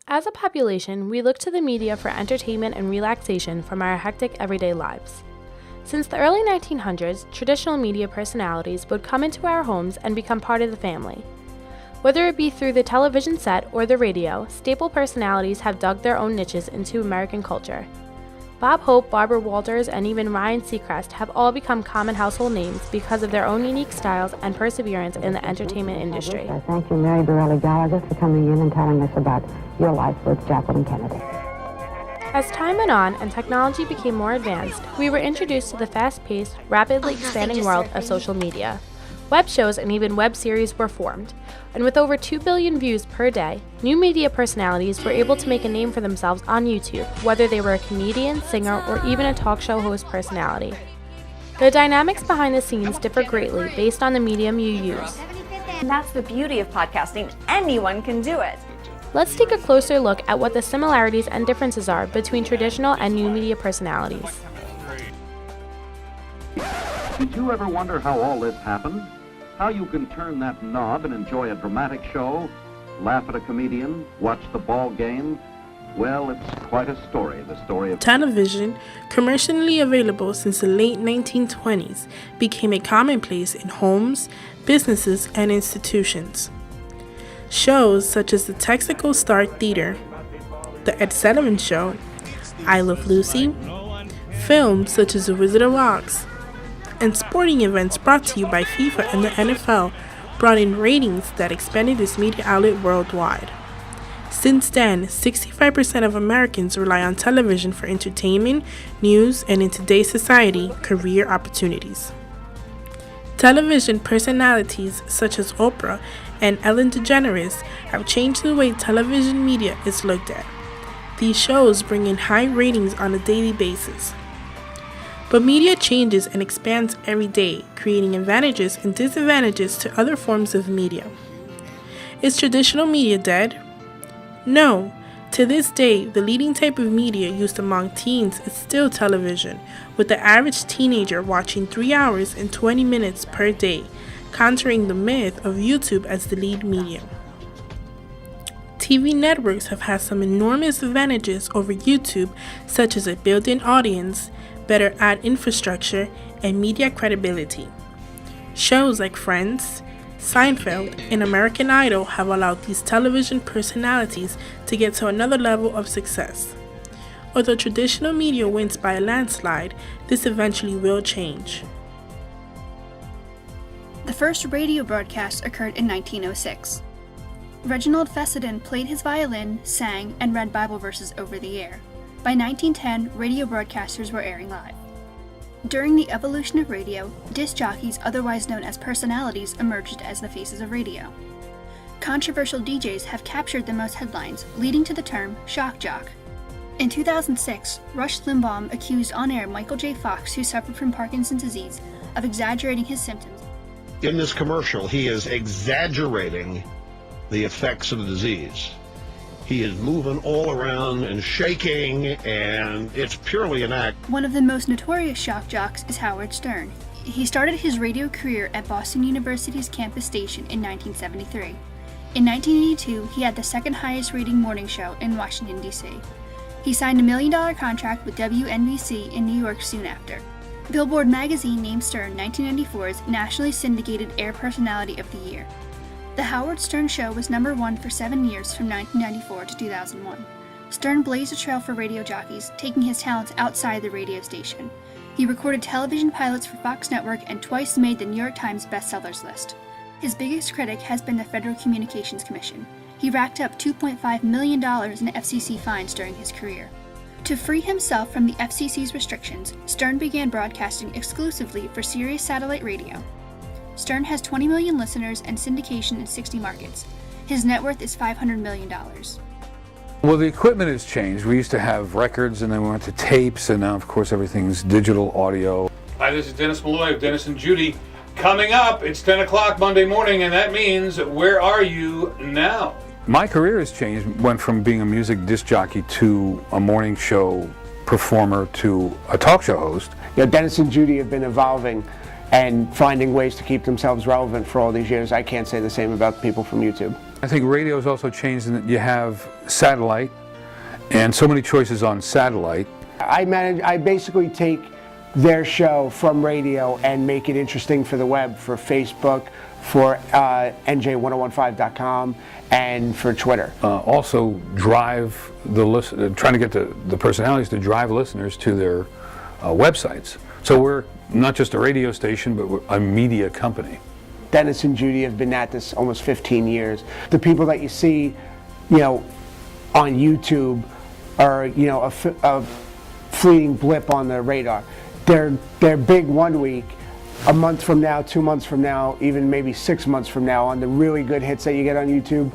As a population, we look to the media for entertainment and relaxation from our hectic everyday lives. Since the early 1900s, traditional media personalities would come into our homes and become part of the family. Whether it be through the television set or the radio, staple personalities have dug their own niches into American culture. Bob Hope, Barbara Walters, and even Ryan Seacrest have all become common household names because of their own unique styles and perseverance in the entertainment industry. Thank you, Mary Borelli Gallagher, for coming in and telling us about your life with Jacqueline Kennedy. As time went on and technology became more advanced, we were introduced to the fast-paced, rapidly expanding world of social media. Web shows and even web series were formed, and with over 2 billion views per day, new media personalities were able to make a name for themselves on YouTube, whether they were a comedian, singer, or even a talk show host personality. The dynamics behind the scenes differ greatly based on the medium you use. And that's the beauty of podcasting. Anyone can do it. Let's take a closer look at what the similarities and differences are between traditional and new media personalities. Did you ever wonder how all this happened? How you can turn that knob and enjoy a dramatic show, laugh at a comedian, watch the ball game? Well, it's quite a story, the story of television, commercially available since the late 1920s, became a commonplace in homes, businesses, and institutions. Shows such as the Texaco Star Theater, The Ed Sullivan Show, I Love Lucy, films such as The Wizard of Oz, and sporting events brought to you by FIFA and the NFL brought in ratings that expanded this media outlet worldwide. Since then, 65% of Americans rely on television for entertainment, news, and in today's society, career opportunities. Television personalities such as Oprah and Ellen DeGeneres have changed the way television media is looked at. These shows bring in high ratings on a daily basis. But media changes and expands every day, creating advantages and disadvantages to other forms of media. Is traditional media dead? No. To this day, the leading type of media used among teens is still television, with the average teenager watching 3 hours and 20 minutes per day, countering the myth of YouTube as the lead medium. TV networks have had some enormous advantages over YouTube, such as a built-in audience, better ad infrastructure, and media credibility. Shows like Friends, Seinfeld, and American Idol have allowed these television personalities to get to another level of success. Although traditional media wins by a landslide, this eventually will change. The first radio broadcast occurred in 1906. Reginald Fessenden played his violin, sang, and read Bible verses over the air. By 1910, radio broadcasters were airing live. During the evolution of radio, disc jockeys, otherwise known as personalities, emerged as the faces of radio. Controversial DJs have captured the most headlines, leading to the term shock jock. In 2006, Rush Limbaugh accused on-air Michael J. Fox, who suffered from Parkinson's disease, of exaggerating his symptoms. In this commercial, he is exaggerating the effects of the disease. He is moving all around and shaking, and it's purely an act. One of the most notorious shock jocks is Howard Stern. He started his radio career at Boston University's campus station in 1973. In 1982, he had the second highest rating morning show in Washington, D.C. He signed a $1 million contract with WNBC in New York soon after. Billboard magazine named Stern 1994's nationally syndicated air personality of the year. The Howard Stern Show was #1 for 7 years from 1994 to 2001. Stern blazed a trail for radio jockeys, taking his talents outside the radio station. He recorded television pilots for Fox Network and twice made the New York Times bestsellers list. His biggest critic has been the Federal Communications Commission. He racked up $2.5 million in FCC fines during his career. To free himself from the FCC's restrictions, Stern began broadcasting exclusively for Sirius Satellite Radio. Stern has 20 million listeners and syndication in 60 markets. His net worth is $500 million. Well, the equipment has changed. We used to have records, and then we went to tapes, and now, of course, everything's digital audio. Hi, this is Dennis Malloy of Dennis and Judy. Coming up, it's 10 o'clock Monday morning, and that means, where are you now? My career has changed. Went from being a music disc jockey to a morning show performer to a talk show host. You know, Dennis and Judy have been evolving and finding ways to keep themselves relevant for all these years. I can't say the same about the people from YouTube. I think radio has also changed in that you have satellite and so many choices on satellite. I basically take their show from radio and make it interesting for the web, for Facebook, for NJ1015.com, and for Twitter. Also drive trying to get the personalities to drive listeners to their websites. So we're not just a radio station, but we're a media company. Dennis and Judy have been at this almost 15 years. The people that you see, on YouTube are, a fleeting blip on the radar. They're big 1 week. A month from now, 2 months from now, even maybe 6 months from now, on the really good hits that you get on YouTube,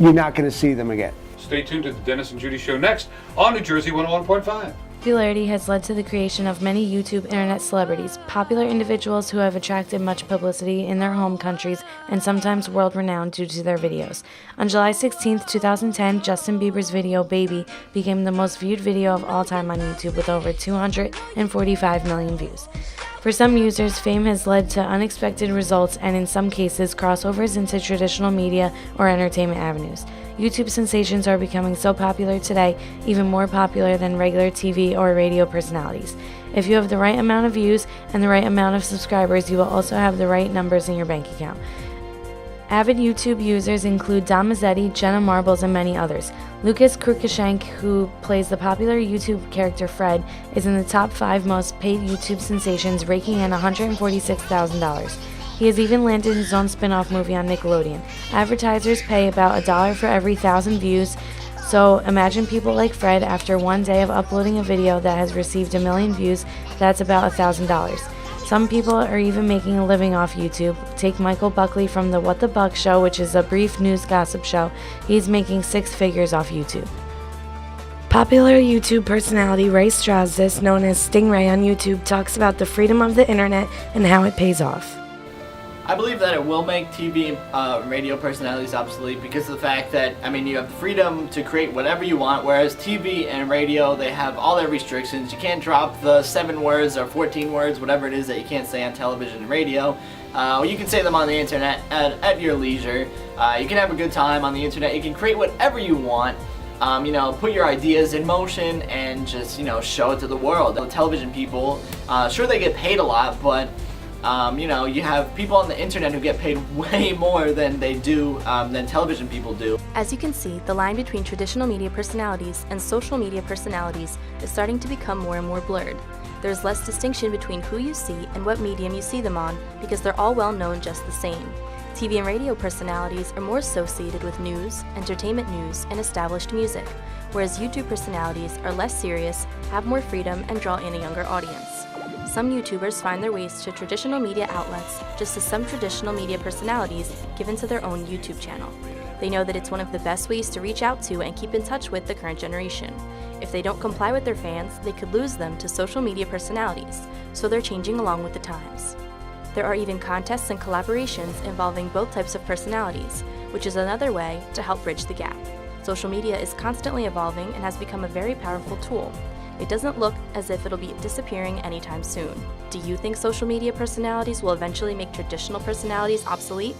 you're not going to see them again. Stay tuned to the Dennis and Judy Show next on New Jersey 101.5. Popularity has led to the creation of many YouTube internet celebrities, popular individuals who have attracted much publicity in their home countries and sometimes world-renowned due to their videos. On July 16, 2010, Justin Bieber's video Baby became the most viewed video of all time on YouTube with over 245 million views. For some users, fame has led to unexpected results and in some cases crossovers into traditional media or entertainment avenues. YouTube sensations are becoming so popular today, even more popular than regular TV or radio personalities. If you have the right amount of views and the right amount of subscribers, you will also have the right numbers in your bank account. Avid YouTube users include Dom Mazzetti, Jenna Marbles, and many others. Lucas Cruikshank, who plays the popular YouTube character Fred, is in the top 5 most paid YouTube sensations, raking in $146,000. He has even landed his own spin-off movie on Nickelodeon. Advertisers pay about $1 for every 1,000 views, so imagine people like Fred, after one day of uploading a video that has received 1 million views, that's about $1,000. Some people are even making a living off YouTube. Take Michael Buckley from the What the Buck Show, which is a brief news gossip show. He's making 6 figures off YouTube. Popular YouTube personality Ray Strausdas, known as Stingray on YouTube, talks about the freedom of the internet and how it pays off. I believe that it will make TV and radio personalities obsolete because of the fact that, you have the freedom to create whatever you want, whereas TV and radio, they have all their restrictions. You can't drop the 7 words or 14 words, whatever it is that you can't say on television and radio. You can say them on the internet at your leisure. You can have a good time on the internet. You can create whatever you want. Put your ideas in motion and just, show it to the world. The television people, sure they get paid a lot, but you have people on the internet who get paid way more than they do, than television people do. As you can see, the line between traditional media personalities and social media personalities is starting to become more and more blurred. There's less distinction between who you see and what medium you see them on because they're all well known just the same. TV and radio personalities are more associated with news, entertainment news, and established music, whereas YouTube personalities are less serious, have more freedom, and draw in a younger audience. Some YouTubers find their ways to traditional media outlets, just as some traditional media personalities give into their own YouTube channel. They know that it's one of the best ways to reach out to and keep in touch with the current generation. If they don't comply with their fans, they could lose them to social media personalities, so they're changing along with the times. There are even contests and collaborations involving both types of personalities, which is another way to help bridge the gap. Social media is constantly evolving and has become a very powerful tool. It doesn't look as if it'll be disappearing anytime soon. Do you think social media personalities will eventually make traditional personalities obsolete?